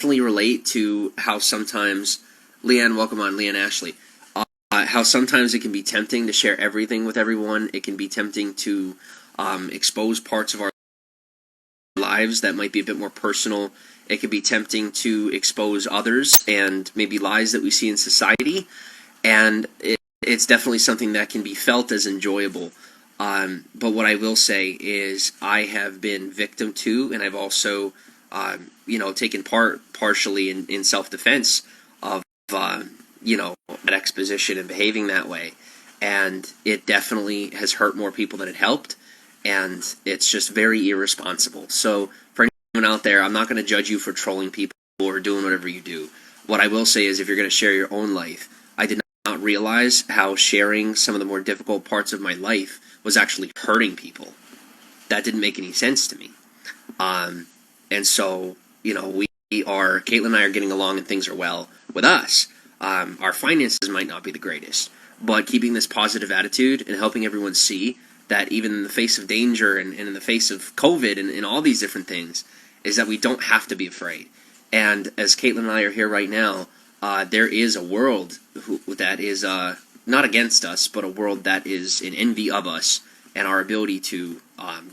definitely relate to how sometimes, Leanne, welcome on, Leanne Ashley, how sometimes it can be tempting to share everything with everyone. It can be tempting to expose parts of our lives that might be a bit more personal. It can be tempting to expose others and maybe lies that we see in society. And it's definitely something that can be felt as enjoyable. But what I will say is I have been victim to, and I've also, taken part partially in self-defense of, that exposition and behaving that way. And it definitely has hurt more people than it helped. And it's just very irresponsible. So for anyone out there, I'm not going to judge you for trolling people or doing whatever you do. What I will say is if you're going to share your own life, I did not realize how sharing some of the more difficult parts of my life was actually hurting people. That didn't make any sense to me. And so, Caitlin and I are getting along and things are well with us. Our finances might not be the greatest, but keeping this positive attitude and helping everyone see that even in the face of danger and in the face of COVID and all these different things, is that we don't have to be afraid. And as Caitlin and I are here right now, there is a world that is not against us, but a world that is in envy of us and our ability to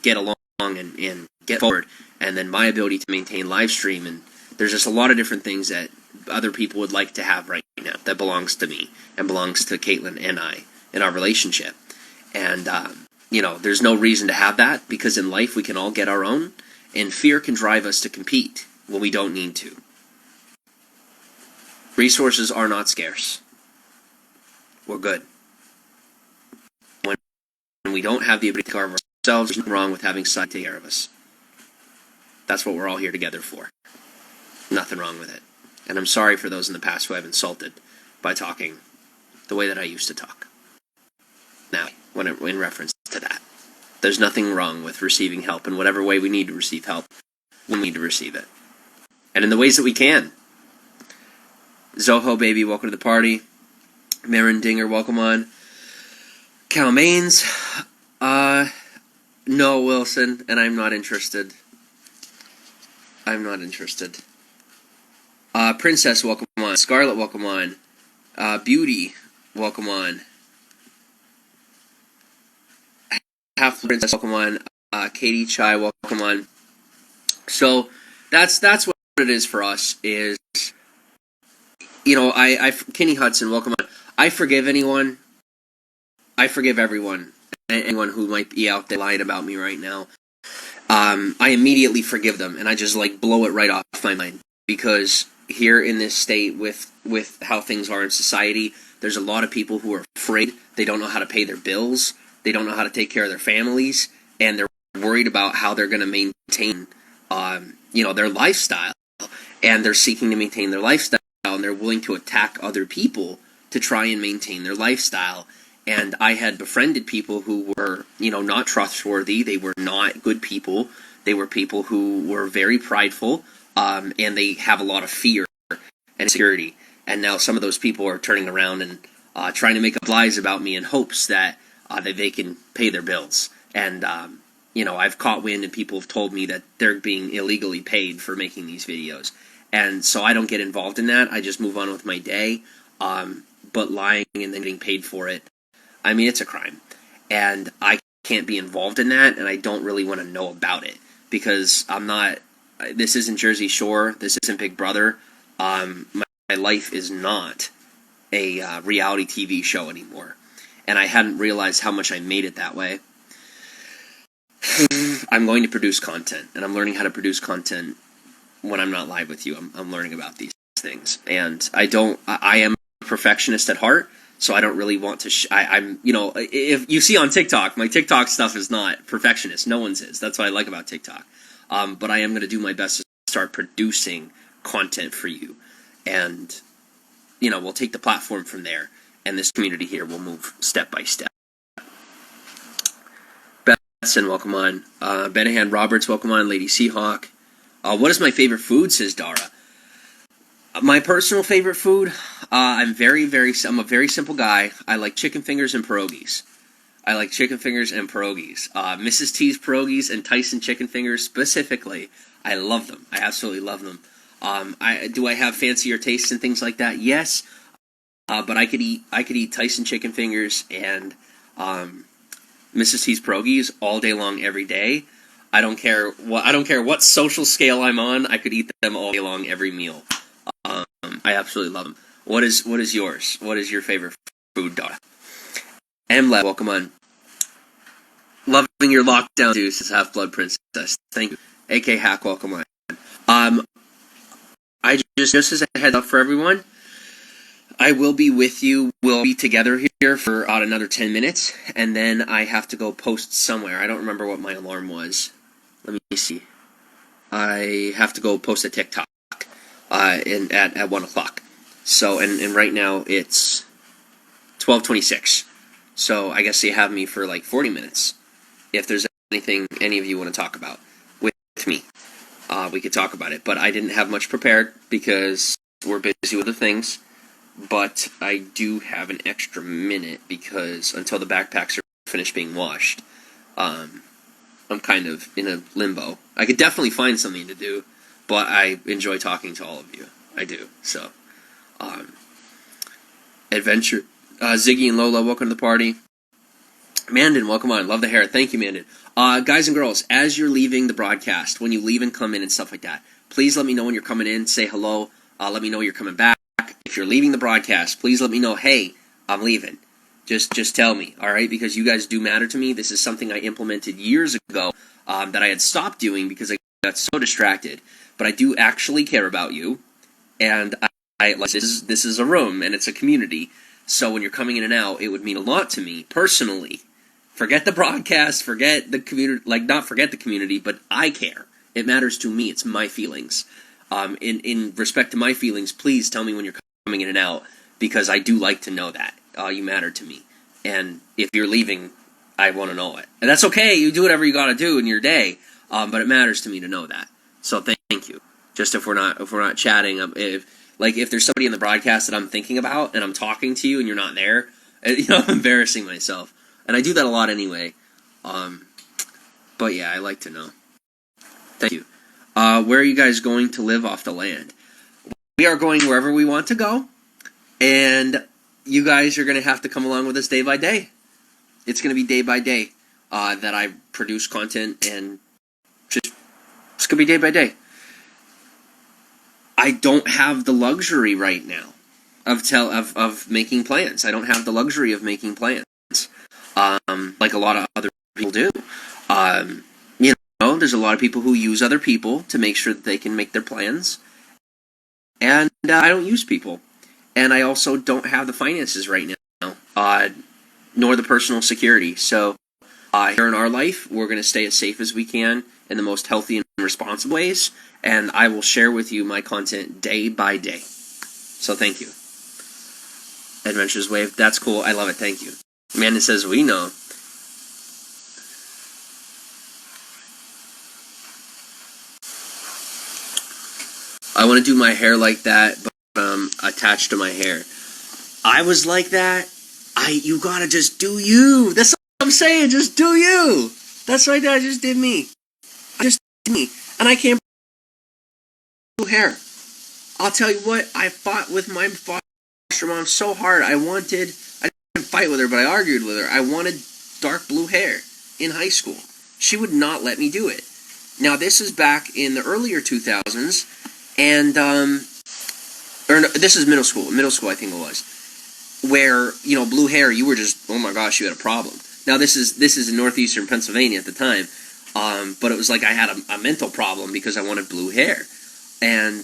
get along and get forward, and then my ability to maintain live stream. And there's just a lot of different things that other people would like to have right now that belongs to me and belongs to Caitlin and I in our relationship. And, there's no reason to have that, because in life we can all get our own, and fear can drive us to compete when we don't need to. Resources are not scarce. We're good. When we don't have the ability to take care of ourselves, there's nothing wrong with having somebody take care of us. That's what we're all here together for. Nothing wrong with it. And I'm sorry for those in the past who I've insulted by talking the way that I used to talk. Now, in reference to that, there's nothing wrong with receiving help in whatever way we need to receive help when we need to receive it. And in the ways that we can. Zoho, baby, welcome to the party. Marin Dinger, welcome on. Cal Mains, no, Wilson, and I'm not interested. Princess, welcome on. Scarlet, welcome on. Beauty, welcome on. Half Princess, welcome on. Katie Chai, welcome on. So that's what it is for us. Is Kenny Hudson, welcome on. I forgive anyone. I forgive everyone. Anyone who might be out there lying about me right now. I immediately forgive them, and I just blow it right off my mind, because here in this state with how things are in society, there's a lot of people who are afraid. They don't know how to pay their bills. They don't know how to take care of their families, and they're worried about how they're going to maintain, their lifestyle, and they're seeking to maintain their lifestyle, and they're willing to attack other people to try and maintain their lifestyle. And I had befriended people who were, not trustworthy. They were not good people. They were people who were very prideful, and they have a lot of fear and insecurity. And now some of those people are turning around and trying to make up lies about me in hopes that they can pay their bills. And, I've caught wind, and people have told me that they're being illegally paid for making these videos. And so I don't get involved in that. I just move on with my day. But lying and then getting paid for it, I mean, it's a crime. And I can't be involved in that, and I don't really want to know about it, because this isn't Jersey Shore, this isn't Big Brother. My life is not a reality TV show anymore. And I hadn't realized how much I made it that way. I'm going to produce content, and I'm learning how to produce content when I'm not live with you. I'm learning about these things. And I am a perfectionist at heart, so I don't really want to, if you see on TikTok, my TikTok stuff is not perfectionist. No one's is. That's what I like about TikTok. But I am going to do my best to start producing content for you. And, we'll take the platform from there. And this community here will move step by step. Betson, welcome on. Benahan Roberts, welcome on. Lady Seahawk. What is my favorite food, says Dara? My personal favorite food, I'm a very simple guy. I like chicken fingers and pierogies. Mrs. T's pierogies and Tyson chicken fingers specifically, I love them. I absolutely love them. Do I have fancier tastes and things like that? Yes, but I could eat Tyson chicken fingers and Mrs. T's pierogies all day long, every day. I don't care what social scale I'm on. I could eat them all day long, every meal. I absolutely love them. What is yours? What is your favorite food, Donna? Emla, welcome on. Loving your lockdown juice as Half-Blood Princess. Thank you. AK Hack, welcome on. I just as a heads up for everyone, I will be with you. We'll be together here for about another 10 minutes, and then I have to go post somewhere. I don't remember what my alarm was. Let me see. I have to go post a TikTok at 1 o'clock. So, and right now it's 12:26. So I guess you have me for like 40 minutes. If there's anything any of you want to talk about with me, we could talk about it. But I didn't have much prepared because we're busy with other things. But I do have an extra minute because until the backpacks are finished being washed, I'm kind of in a limbo. I could definitely find something to do, but I enjoy talking to all of you. I do. So, adventure. Ziggy and Lola, welcome to the party. Mandon, welcome on. Love the hair. Thank you, Mandon. Guys and girls, as you're leaving the broadcast, when you leave and come in and stuff like that, please let me know when you're coming in. Say hello. Let me know you're coming back. If you're leaving the broadcast, please let me know, hey, I'm leaving. Just tell me, all right? Because you guys do matter to me. This is something I implemented years ago that I had stopped doing because I got so distracted. But I do actually care about you, and this is a room, and it's a community. So when you're coming in and out, it would mean a lot to me, personally. Forget the broadcast, forget the community, not forget the community, but I care. It matters to me. It's my feelings. In respect to my feelings, please tell me when you're coming in and out, because I do like to know that. You matter to me. And if you're leaving, I want to know it. And that's okay. You do whatever you got to do in your day, but it matters to me to know that. So thank you. Just if we're not chatting, if there's somebody in the broadcast that I'm thinking about and I'm talking to you and you're not there, I'm embarrassing myself. And I do that a lot anyway. But yeah, I like to know. Thank you. Where are you guys going to live off the land? We are going wherever we want to go. And you guys are going to have to come along with us day by day. It's going to be day by day that I produce content, and it's going to be day by day. I don't have the luxury right now of making plans. I don't have the luxury of making plans like a lot of other people do. There's a lot of people who use other people to make sure that they can make their plans. And I don't use people. And I also don't have the finances right now, nor the personal security. So here in our life, we're going to stay as safe as we can in the most healthy and responsible ways. And I will share with you my content day by day. So thank you. Adventures Wave, that's cool. I love it. Thank you. Amanda says, we know. I want to do my hair like that, but attached to my hair. I was like that. You gotta just do you. That's what I'm saying. Just do you. That's why I just did me. I just did me. And I can't do hair. I'll tell you what, I fought with my foster mom so hard. I didn't fight with her, but I argued with her. I wanted dark blue hair in high school. She would not let me do it. Now, this is back in the earlier 2000s, and, this is middle school, I think it was, where, blue hair, you were just, oh my gosh, you had a problem. Now, this is in northeastern Pennsylvania at the time, but it was like I had a mental problem because I wanted blue hair. And,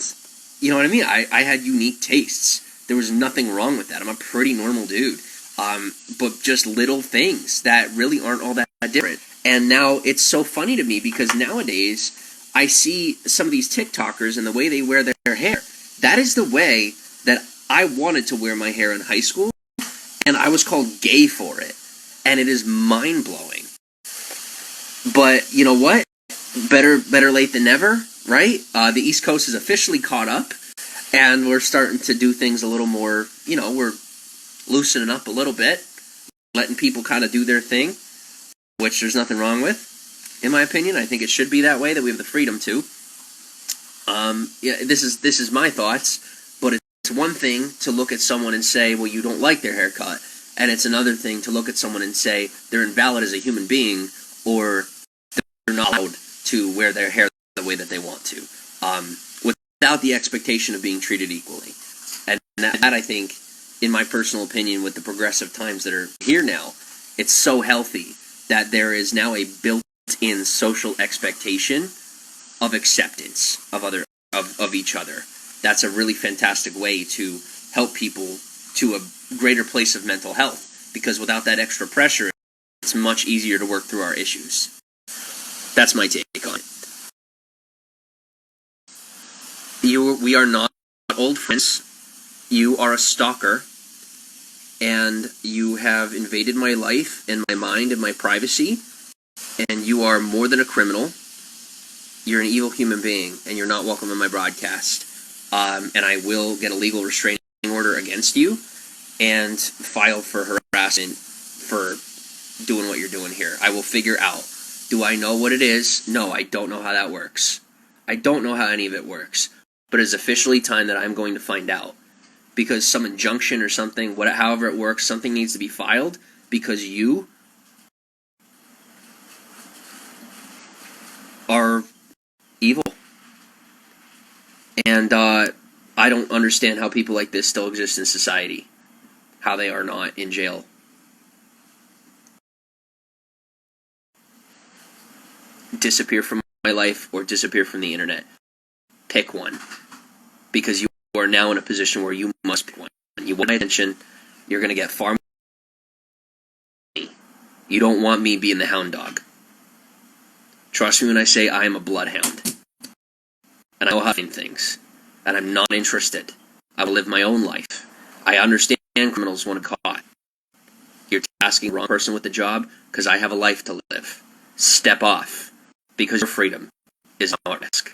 you know what I mean? I had unique tastes. There was nothing wrong with that. I'm a pretty normal dude. But just little things that really aren't all that different. And now it's so funny to me because nowadays I see some of these TikTokers and the way they wear their hair. That is the way that I wanted to wear my hair in high school, and I was called gay for it. And it is mind-blowing. But you know what? Better late than never, right? The East Coast is officially caught up, and we're starting to do things a little more, we're loosening up a little bit, letting people kind of do their thing, which there's nothing wrong with, in my opinion. I think it should be that way, that we have the freedom to. Yeah, this is my thoughts, but it's one thing to look at someone and say, well, you don't like their haircut, and it's another thing to look at someone and say they're invalid as a human being, or they're not allowed to wear their hair the way that they want to, without the expectation of being treated equally. And that I think, in my personal opinion, with the progressive times that are here now, it's so healthy that there is now a built-in social expectation of acceptance of each other. That's a really fantastic way to help people to a greater place of mental health, because without that extra pressure, it's much easier to work through our issues. That's my take on it. We are not old friends. You are a stalker, and you have invaded my life and my mind and my privacy, and you are more than a criminal. You're an evil human being, and you're not welcome in my broadcast. And I will get a legal restraining order against you and file for harassment for doing what you're doing here. I will figure out. Do I know what it is? No, I don't know how that works. I don't know how any of it works. But it's officially time that I'm going to find out. Because some injunction or something, however it works, something needs to be filed because you are evil. And I don't understand how people like this still exist in society. How they are not in jail. Disappear from my life or disappear from the internet. Pick one. Because you are now in a position where you must pick one. You want my attention, you're going to get far more money. You don't want me being the hound dog. Trust me when I say I am a bloodhound. And I will have things. And I'm not interested. I will live my own life. I understand criminals want to caught. You're asking the wrong person with the job because I have a life to live. Step off. Because your freedom is at risk.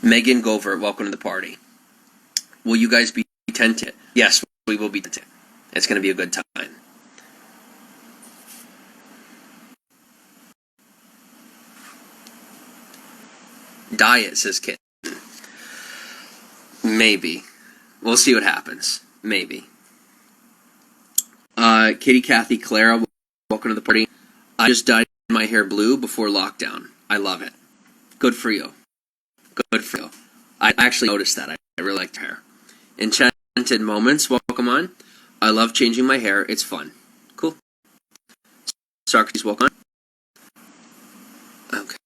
Megan Govert, welcome to the party. Will you guys be tented? Yes, we will be tented. It's going to be a good time. Diet, says Kit. Maybe. We'll see what happens. Maybe. Kitty Kathy Clara, welcome to the party. I just dyed my hair blue before lockdown. I love it. Good for you. Good for you. I actually noticed that. I really liked hair. Enchanted Moments, welcome on. I love changing my hair. It's fun. Cool. Socrates, welcome on. Okay.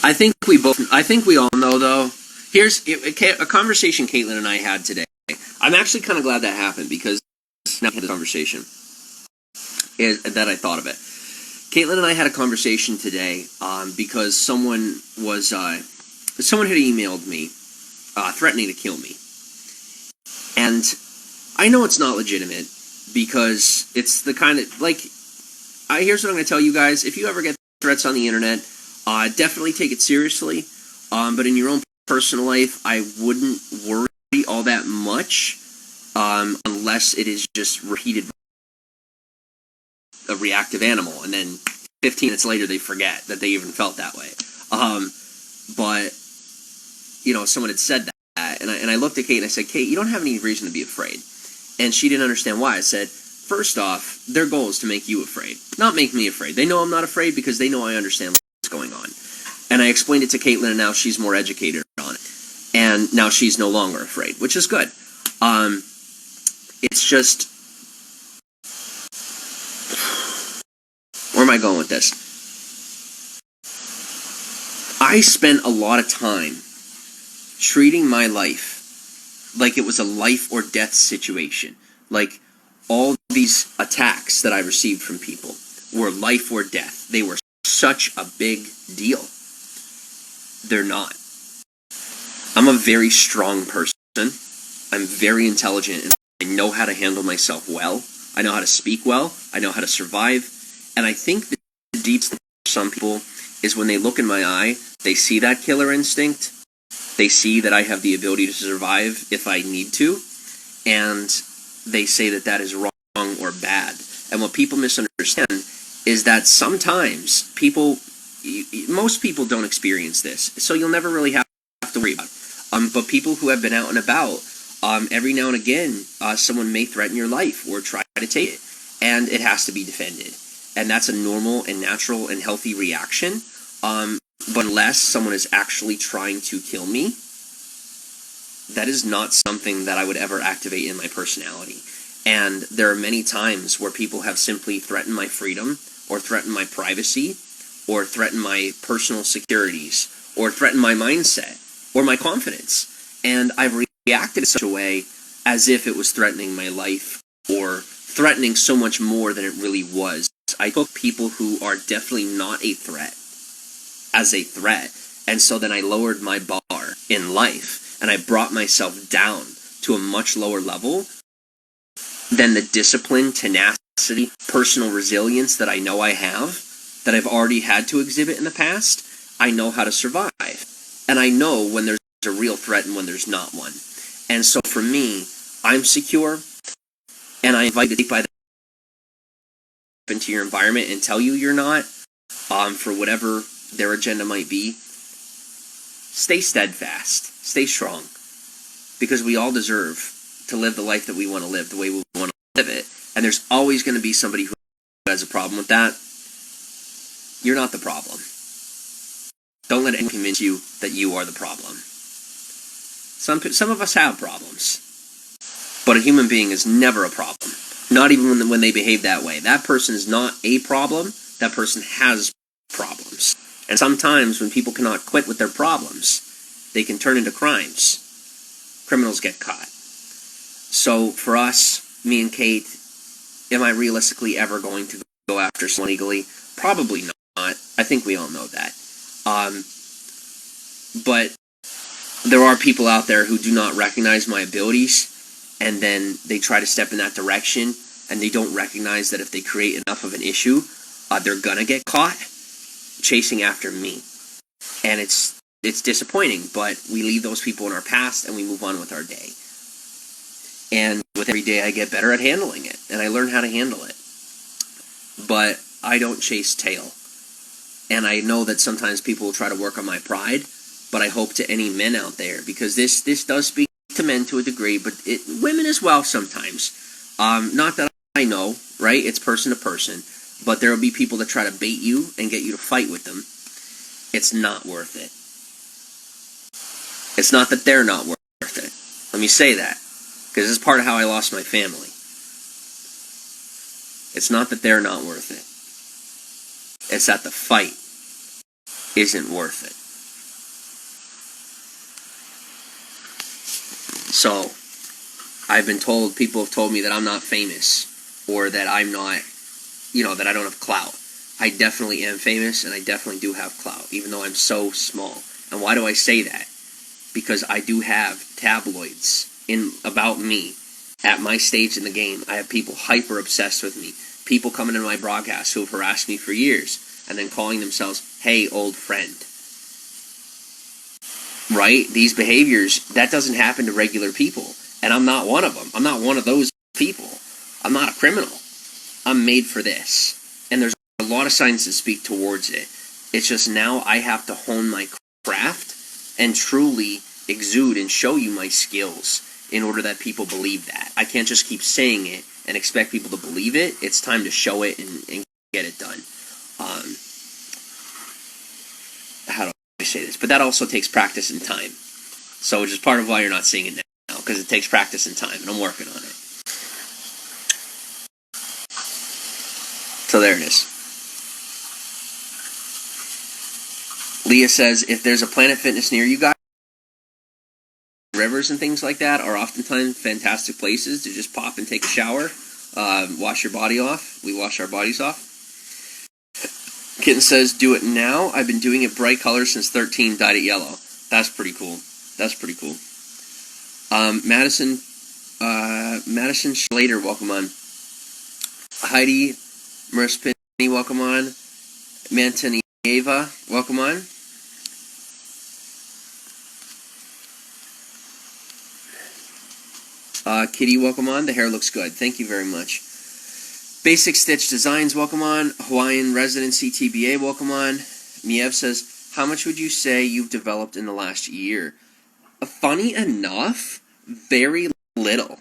I think we all know, though. Here's a conversation Caitlin and I had today. I'm actually kind of glad that happened, because now we had this conversation that I thought of it. Caitlin and I had a conversation today because someone had emailed me threatening to kill me. And I know it's not legitimate, because it's the kind of, here's what I'm going to tell you guys. If you ever get threats on the internet, definitely take it seriously, but in your own personal life, I wouldn't worry all that much, unless it is just repeated a reactive animal, and then 15 minutes later they forget that they even felt that way. But, someone had said that, and I looked at Kate and I said, Kate, you don't have any reason to be afraid. And she didn't understand why. I said, first off, their goal is to make you afraid, not make me afraid. They know I'm not afraid because they know I understand going on. And I explained it to Caitlin, and now she's more educated on it. And now she's no longer afraid, which is good. It's just... Where am I going with this? I spent a lot of time treating my life like it was a life or death situation. Like, all these attacks that I received from people were life or death. They were such a big deal. They're not. I'm a very strong person. I'm very intelligent and know how to handle myself well. I know how to speak well. I know how to survive. And I think the deep for some people is when they look in my eye, they see that killer instinct. They see that I have the ability to survive if I need to. And they say that that is wrong or bad. And what people misunderstand is that sometimes most people don't experience this. So you'll never really have to worry about it. But people who have been out and about, every now and again, someone may threaten your life or try to take it. And it has to be defended. And that's a normal and natural and healthy reaction. But unless someone is actually trying to kill me, that is not something that I would ever activate in my personality. And there are many times where people have simply threatened my freedom, or threatened my privacy, or threatened my personal securities, or threatened my mindset, or my confidence. And I've reacted in such a way as if it was threatening my life, or threatening so much more than it really was. I took people who are definitely not a threat as a threat, and so then I lowered my bar in life, and I brought myself down to a much lower level than the discipline, tenacity, personal resilience that I know I have, that I've already had to exhibit in the past. I know how to survive, and I know when there's a real threat and when there's not one. And so for me, I'm secure, and I invite you to take into your environment and tell you you're not, for whatever their agenda might be. Stay steadfast, stay strong, because we all deserve to live the life that we want to live, the way we want to live it. And there's always going to be somebody who has a problem with that. You're not the problem. Don't let anyone convince you that you are the problem. Some of us have problems, but a human being is never a problem. Not even when they behave that way. That person is not a problem. That person has problems. And sometimes when people cannot quit with their problems, they can turn into crimes. Criminals get caught. So for us, me and Kate, am I realistically ever going to go after someone legally? Probably not. I think we all know that. But there are people out there who do not recognize my abilities, and then they try to step in that direction, and they don't recognize that if they create enough of an issue, they're gonna get caught chasing after me. And it's disappointing, but we leave those people in our past and we move on with our day. And with every day I get better at handling it, and I learn how to handle it. But I don't chase tail. And I know that sometimes people will try to work on my pride, but I hope to any men out there, because this does speak to men to a degree, but women as well sometimes. Not that I know, right? It's person to person. But there will be people that try to bait you and get you to fight with them. It's not worth it. It's not that they're not worth it. Let me say that, because this is part of how I lost my family. It's not that they're not worth it. It's that the fight isn't worth it. So, I've been told, people have told me that I'm not famous, or that I'm not, that I don't have clout. I definitely am famous, and I definitely do have clout, even though I'm so small. And why do I say that? Because I do have tabloids about me at my stage in the game. I have people hyper obsessed with me. People coming into my broadcast who have harassed me for years, and then calling themselves, "Hey, old friend." Right? These behaviors, that doesn't happen to regular people. And I'm not one of them. I'm not one of those people. I'm not a criminal. I'm made for this. And there's a lot of signs that speak towards it. It's just now I have to hone my craft and truly exude and show you my skills in order that people believe that. I can't just keep saying it and expect people to believe it. It's time to show it and get it done. How do I say this? But that also takes practice and time. So which is part of why you're not seeing it now, because it takes practice and time, and I'm working on it. So there it is. Leah says, if there's a Planet Fitness near you guys, rivers and things like that are oftentimes fantastic places to just pop and take a shower, wash your body off. We wash our bodies off. Kitten says, do it now. I've been doing it bright colors since 13, dyed it yellow. That's pretty cool. That's pretty cool. Madison Madison Schlater, welcome on. Heidi Merspini, welcome on. Mantanieva, welcome on. Kitty, welcome on. The hair looks good. Thank you very much. Basic Stitch Designs, welcome on. Hawaiian Residency TBA, welcome on. Miev says, how much would you say you've developed in the last year? Funny enough, very little.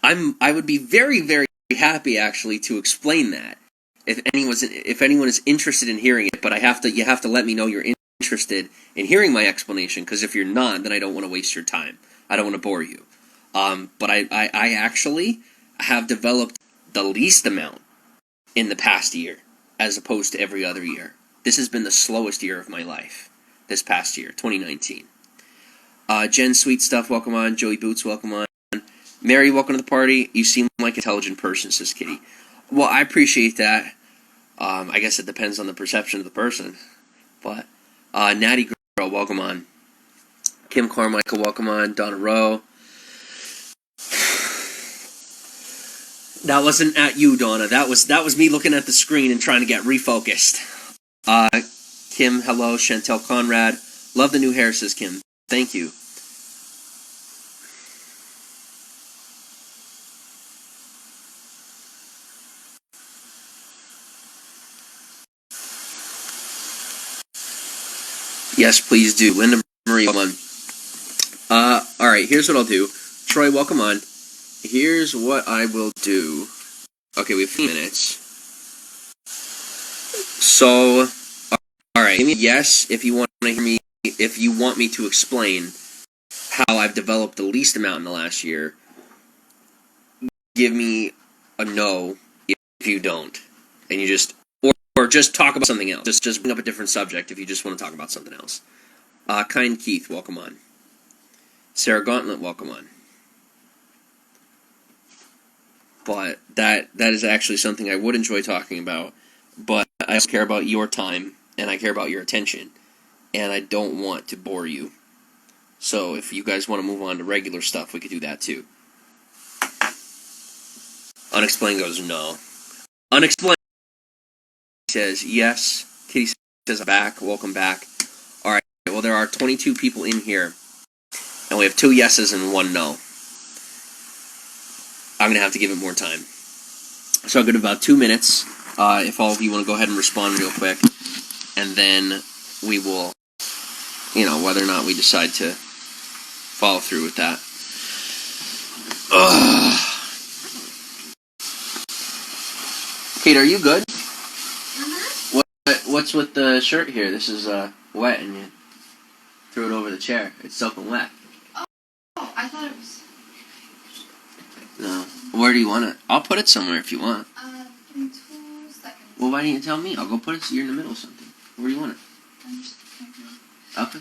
I would be very, very happy actually to explain that if anyone is interested in hearing it. But you have to let me know you're interested in hearing my explanation, because if you're not, then I don't want to waste your time. I don't want to bore you. But I actually have developed the least amount in the past year as opposed to every other year. This has been the slowest year of my life. This past year, 2019. Jen Sweet Stuff, welcome on. Joey Boots, welcome on. Mary, welcome to the party. You seem like an intelligent person, says Kitty. Well, I appreciate that. I guess it depends on the perception of the person. But Natty Girl, welcome on. Kim Carmichael, welcome on. Donna Rowe. That wasn't at you, Donna. That was me looking at the screen and trying to get refocused. Kim, hello. Chantel Conrad. Love the new hair, says Kim. Thank you. Yes, please do. Linda Marie, welcome on. Alright, here's what I'll do. Troy, welcome on. Here's what I will do. Okay, we have 5 minutes. So, alright, give me a yes if you want to hear me, if you want me to explain how I've developed the least amount in the last year. Give me a no if you don't. And you just, or just talk about something else. Just bring up a different subject if you just want to talk about something else. Kind Keith, welcome on. Sarah Gauntlet, welcome on. But that is actually something I would enjoy talking about. But I also care about your time, and I care about your attention. And I don't want to bore you. So if you guys want to move on to regular stuff, we could do that too. Unexplained goes no. Unexplained says yes. Kitty says back. Welcome back. Alright, well there are 22 people in here. And we have 2 yeses and 1 no. I'm going to have to give it more time. So I'll give it about 2 minutes. If all of you want to go ahead and respond real quick. And then we will, whether or not we decide to follow through with that. Ugh. Kate, are you good? What's with the shirt here? This is wet and you threw it over the chair. It's soaking wet. Oh, I thought it was... No. Where do you want it? I'll put it somewhere if you want. Give me 2 seconds. Well, why didn't you tell me? I'll go put it here in the middle of something. Where do you want it? I'm just... Okay.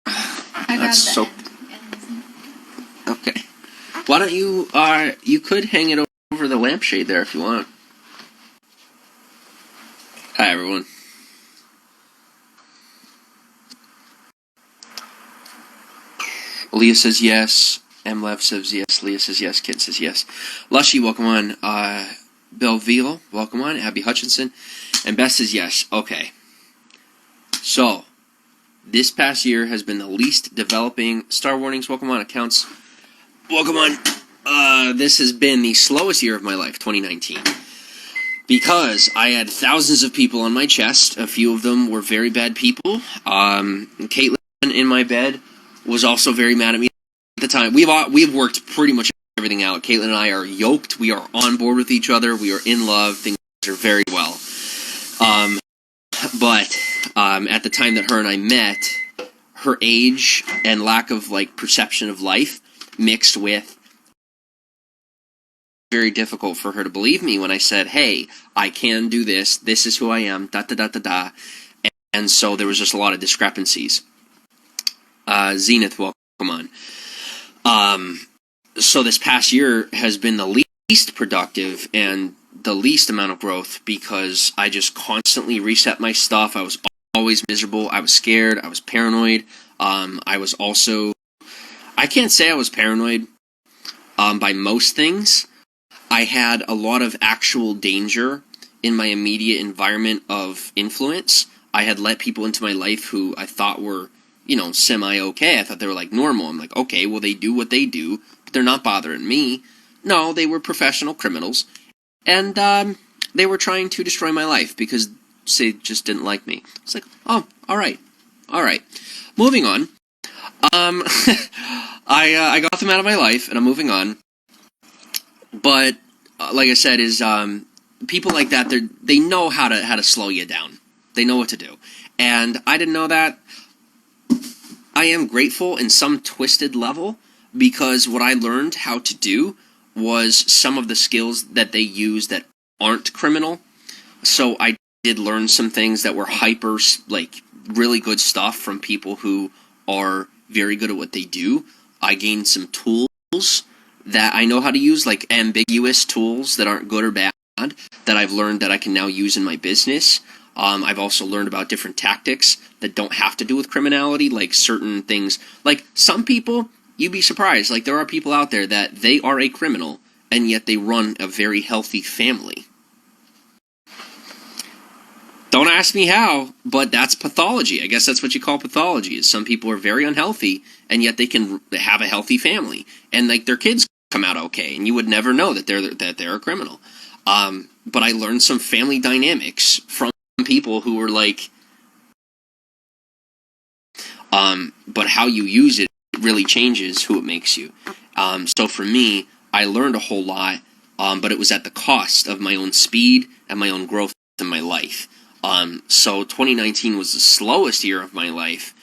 I That's grabbed so... the end. Okay. Why don't you, you could hang it over the lampshade there if you want. Hi, everyone. Leah says yes. MLev says yes. Leah says yes. Kid says yes. Lushy, welcome on. Belville, welcome on. Abby Hutchinson. And Beth says yes. Okay. So, this past year has been the least developing. Star Warnings, welcome on. Accounts, welcome on. This has been the slowest year of my life, 2019. Because I had thousands of people on my chest. A few of them were very bad people. Caitlin in my bed was also very mad at me at the time. We've worked pretty much everything out. Caitlin and I are yoked. We are on board with each other. We are in love. Things are very well. But at the time that her and I met, her age and lack of perception of life mixed with very difficult for her to believe me when I said, hey, I can do this. This is who I am. Da da da da da. And so there was just a lot of discrepancies. Zenith, welcome on. So this past year has been the least productive and the least amount of growth because I just constantly reset my stuff. I was always miserable. I was scared. I was paranoid. I was also, I can't say I was paranoid by most things. I had a lot of actual danger in my immediate environment of influence. I had let people into my life who I thought were, semi-okay. I thought they were, like, normal. I'm like, okay, well, they do what they do, but they're not bothering me. No, they were professional criminals, and they were trying to destroy my life because they just didn't like me. It's like, oh, all right. Moving on. I got them out of my life, and I'm moving on. But like I said, is people like that, they know how to slow you down. They know what to do, and I didn't know that. I am grateful in some twisted level because what I learned how to do was some of the skills that they use that aren't criminal. So I did learn some things that were hyper, like, really good stuff from people who are very good at what they do. I gained some tools that I know how to use, like ambiguous tools that aren't good or bad, that I've learned that I can now use in my business. I've also learned about different tactics that don't have to do with criminality, like certain things. Like, some people, you'd be surprised, like, there are people out there that they are a criminal, and yet they run a very healthy family. Don't ask me how, but that's pathology. I guess that's what you call pathology, is some people are very unhealthy, and yet they can have a healthy family, and, like, their kids come out okay, and you would never know that they're a criminal. But I learned some family dynamics from people who were like, but how you use it really changes who it makes you. So for me, I learned a whole lot, but it was at the cost of my own speed and my own growth in my life. So 2019 was the slowest year of my life,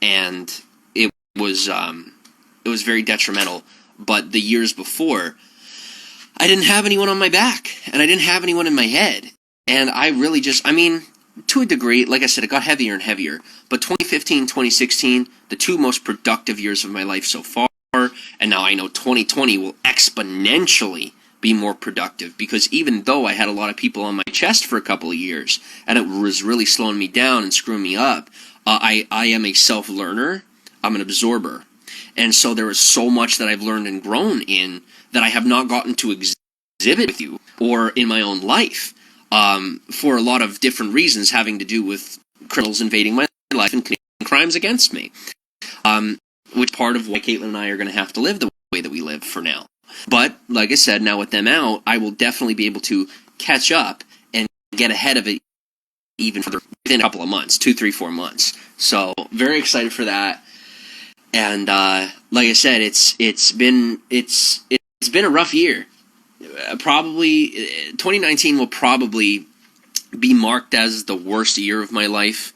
and it was very detrimental. But the years before, I didn't have anyone on my back, and I didn't have anyone in my head. And I really just, to a degree, like I said, it got heavier and heavier. But 2015, 2016, the two most productive years of my life so far, and now I know 2020 will exponentially be more productive, because even though I had a lot of people on my chest for a couple of years, and it was really slowing me down and screwing me up, I am a self-learner. I'm an absorber. And so there is so much that I've learned and grown in that I have not gotten to exhibit with you or in my own life, for a lot of different reasons having to do with criminals invading my life and committing crimes against me, which part of why Caitlin and I are going to have to live the way that we live for now. But, like I said, now with them out, I will definitely be able to catch up and get ahead of it even further within a couple of months, 2, 3, 4 months. So, very excited for that. And, like I said, it's been a rough year. Probably 2019 will probably be marked as the worst year of my life,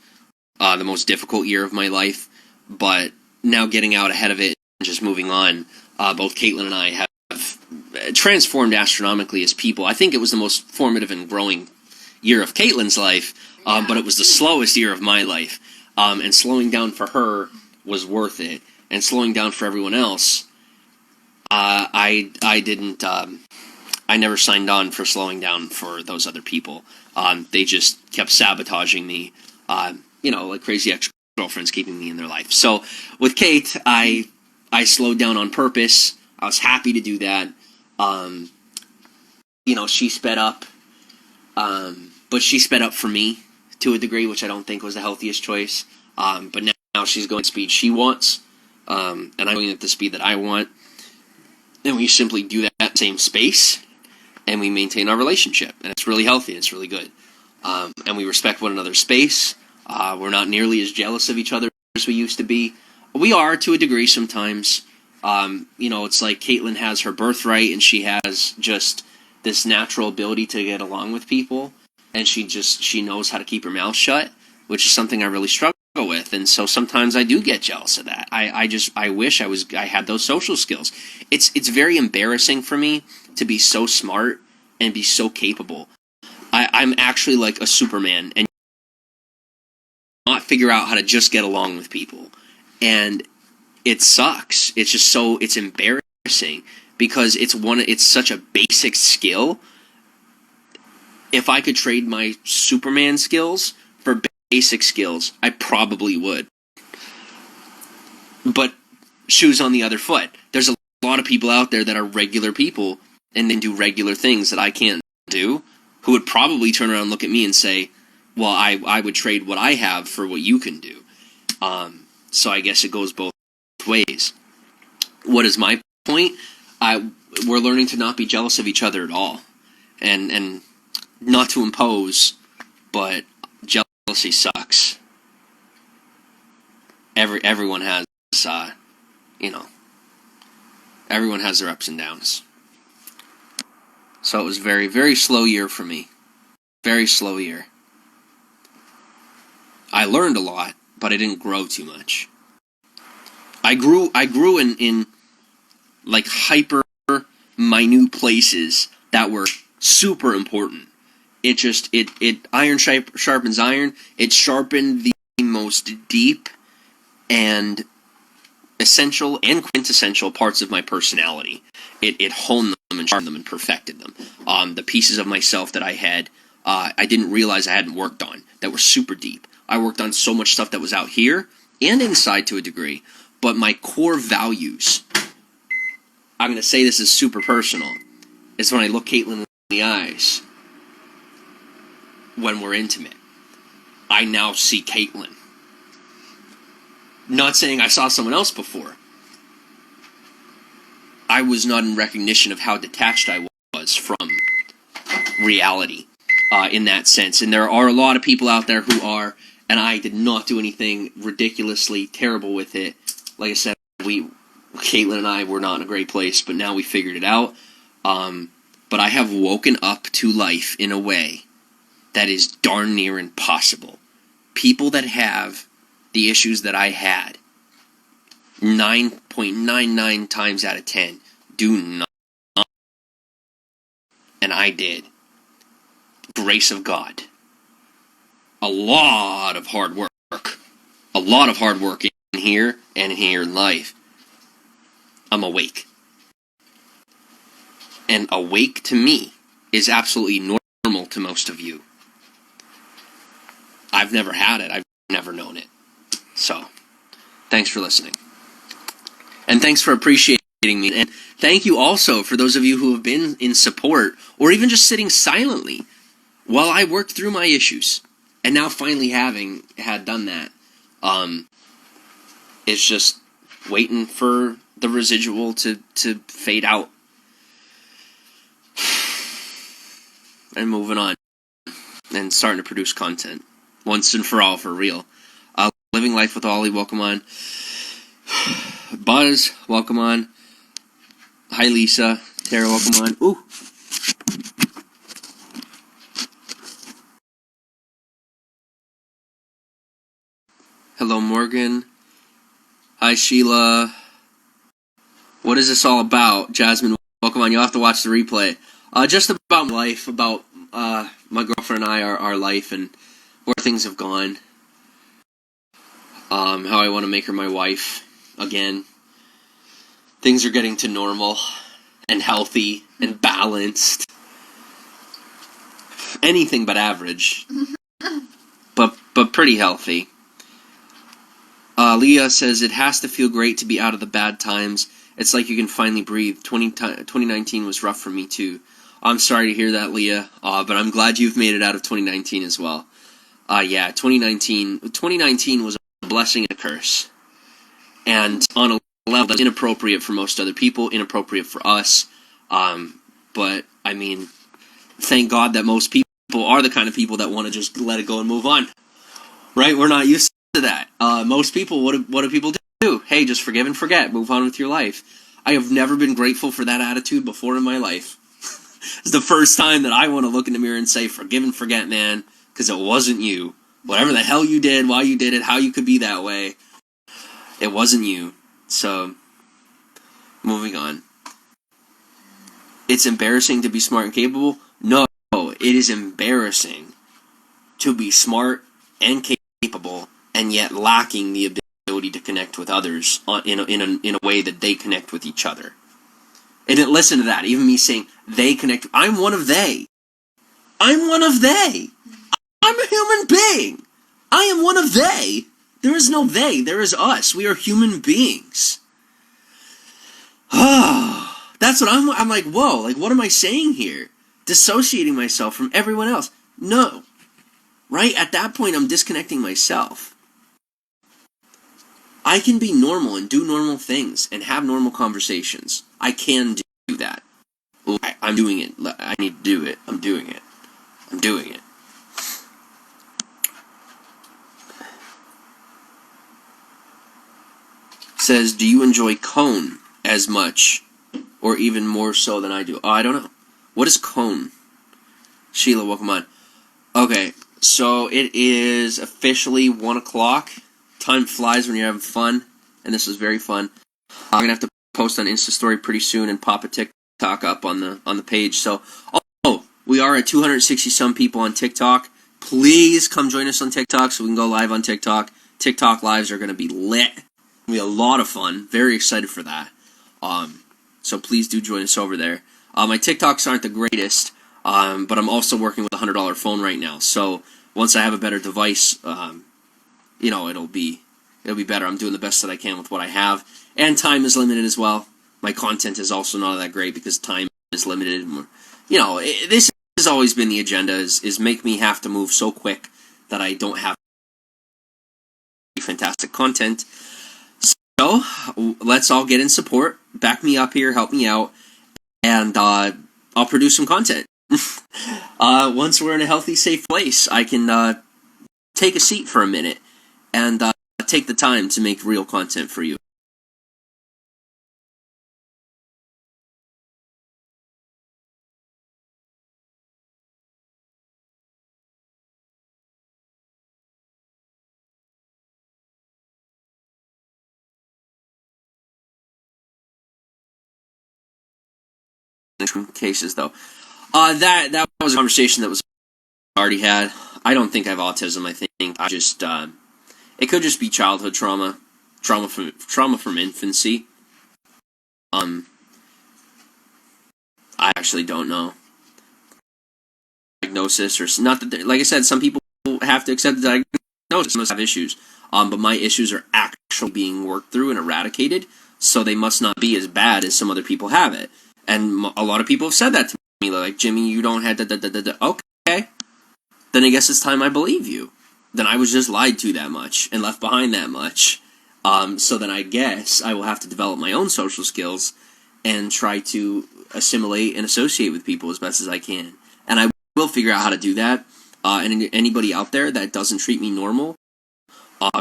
the most difficult year of my life. But now getting out ahead of it and just moving on, both Caitlin and I have transformed astronomically as people. I think it was the most formative and growing year of Caitlin's life, but it was the slowest year of my life. And slowing down for her was worth it. And slowing down for everyone else, I didn't. I never signed on for slowing down for those other people. They just kept sabotaging me, like crazy ex-girlfriends keeping me in their life. So with Kate, I slowed down on purpose. I was happy to do that. She sped up, but she sped up for me to a degree, which I don't think was the healthiest choice. But now she's going at the speed she wants, and I'm going at the speed that I want. And we simply do that same space, and we maintain our relationship. And it's really healthy. It's really good. And we respect one another's space. We're not nearly as jealous of each other as we used to be. We are, to a degree, sometimes. It's like Caitlin has her birthright, and she has just this natural ability to get along with people. And she knows how to keep her mouth shut, which is something I really struggle with. And so sometimes I do get jealous of that. I wish I had those social skills. It's very embarrassing for me to be so smart and be so capable. I'm actually like a Superman and not figure out how to just get along with people. And it sucks. It's embarrassing because it's such a basic skill. If I could trade my Superman skills for basic skills, I probably would. But shoes on the other foot. There's a lot of people out there that are regular people and then do regular things that I can't do, who would probably turn around and look at me and say, well, I would trade what I have for what you can do. So I guess it goes both ways. What is my point? We're learning to not be jealous of each other at all. And not to impose, but jealousy sucks. Everyone has, everyone has their ups and downs. So it was very, very slow year for me. Very slow year. I learned a lot, but I didn't grow too much. I grew in like hyper minute places that were super important. It iron sharpens iron. It sharpened the most deep and essential and quintessential parts of my personality. It honed them and sharpened them and perfected them. The pieces of myself that I had, I didn't realize I hadn't worked on, that were super deep. I worked on so much stuff that was out here and inside to a degree, but my core values, I'm going to say this is super personal, is when I look Caitlin in the eyes, when we're intimate, I now see Caitlin. Not saying I saw someone else before. I was not in recognition of how detached I was from reality in that sense. And there are a lot of people out there who are, and I did not do anything ridiculously terrible with it. Like I said, Caitlin and I were not in a great place, but now we figured it out. But I have woken up to life in a way that is darn near impossible. People that have the issues that I had, 9.99 times out of 10, do not. And I did. Grace of God. A lot of hard work. A lot of hard work in here and here in life. I'm awake. And awake to me is absolutely normal to most of you. I've never had it. I've never known it. So, thanks for listening. And thanks for appreciating me. And thank you also for those of you who have been in support, or even just sitting silently while I worked through my issues. And now finally having had done that, it's just waiting for the residual to fade out. And moving on. And starting to produce content. Once and for all, for real. Living Life with Ollie, welcome on. Buzz, welcome on. Hi, Lisa. Tara, welcome on. Ooh. Hello, Morgan. Hi, Sheila. What is this all about? Jasmine, welcome on. You'll have to watch the replay. Just about life, about my girlfriend and I, our life, and where things have gone. How I want to make her my wife again. Things are getting to normal and healthy and balanced. Anything but average. but pretty healthy. Leah says, it has to feel great to be out of the bad times. It's like you can finally breathe. 2019 was rough for me too. I'm sorry to hear that, Leah, but I'm glad you've made it out of 2019 as well. 2019 was a blessing and a curse. And on a level that's inappropriate for most other people, inappropriate for us. But, I mean, thank God that most people are the kind of people that want to just let it go and move on. Right? We're not used to that. Most people, what do people do? Hey, just forgive and forget. Move on with your life. I have never been grateful for that attitude before in my life. It's the first time that I want to look in the mirror and say, forgive and forget, man, because it wasn't you. Whatever the hell you did, why you did it, how you could be that way, it wasn't you. So, moving on. It's embarrassing to be smart and capable? No, it is embarrassing to be smart and capable and yet lacking the ability to connect with others in a way that they connect with each other. And listen to that, even me saying they connect. I'm one of they. I'm one of they. I'm a human being. I am one of they. There is no they. There is us. We are human beings. That's what I'm like, whoa, like, what am I saying here? Dissociating myself from everyone else. No. Right? At that point, I'm disconnecting myself. I can be normal and do normal things and have normal conversations. I can do that. I'm doing it. I need to do it. I'm doing it. I'm doing it. Says, do you enjoy cone as much or even more so than I do? Oh, I don't know. What is cone? Sheila, welcome on. Okay, so it is officially 1 o'clock. Time flies when you're having fun, and this was very fun. I'm gonna have to post on Insta Story pretty soon and pop a TikTok up on the page. So, we are at 260 some people on TikTok. Please come join us on TikTok so we can go live on TikTok. TikTok lives are gonna be lit. It'll be a lot of fun. Very excited for that. So please do join us over there. My TikToks aren't the greatest, but I'm also working with a $100 phone right now. So once I have a better device, it'll be better. I'm doing the best that I can with what I have, and time is limited as well. My content is also not that great because time is limited. This has always been the agenda: is make me have to move so quick that I don't have fantastic content. So let's all get in support. Back me up here, help me out, and I'll produce some content. Once we're in a healthy, safe place, I can take a seat for a minute and take the time to make real content for you. Cases though, that was a conversation that was already had. I don't think I have autism. I think I just it could just be childhood trauma from infancy. I actually don't know diagnosis or not. That, like I said, some people have to accept the diagnosis. Must have issues, but my issues are actually being worked through and eradicated, so they must not be as bad as some other people have it. And a lot of people have said that to me, like, Jimmy, you don't have Okay, then I guess it's time I believe you. Then I was just lied to that much and left behind that much. So then I guess I will have to develop my own social skills and try to assimilate and associate with people as best as I can. And I will figure out how to do that. And anybody out there that doesn't treat me normal,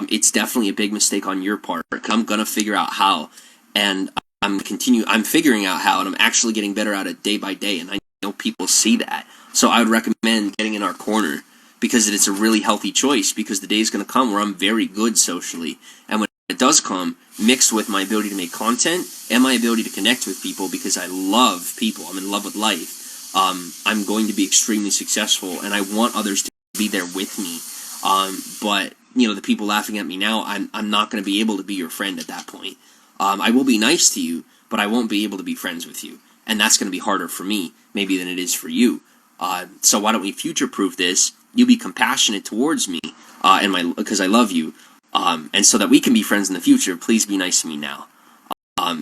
it's definitely a big mistake on your part. I'm gonna figure out how, and I'm figuring out how, and I'm actually getting better at it day by day, and I know people see that. So I would recommend getting in our corner, because it's a really healthy choice, because the day is going to come where I'm very good socially, and when it does come, mixed with my ability to make content, and my ability to connect with people, because I love people, I'm in love with life, I'm going to be extremely successful, and I want others to be there with me, but, the people laughing at me now, I'm not going to be able to be your friend at that point. I will be nice to you, but I won't be able to be friends with you. And that's going to be harder for me, maybe, than it is for you. So why don't we future-proof this? You be compassionate towards me, because I love you. And so that we can be friends in the future, please be nice to me now.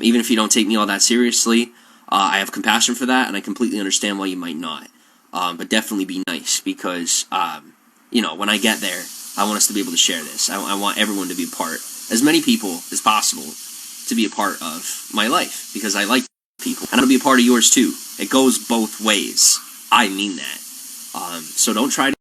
Even if you don't take me all that seriously, I have compassion for that, and I completely understand why you might not. But definitely be nice, because, when I get there, I want us to be able to share this. I want everyone to be a part, as many people as possible, to be a part of my life, because I like people, and I want to be a part of yours too. It goes both ways. I mean that. So don't try to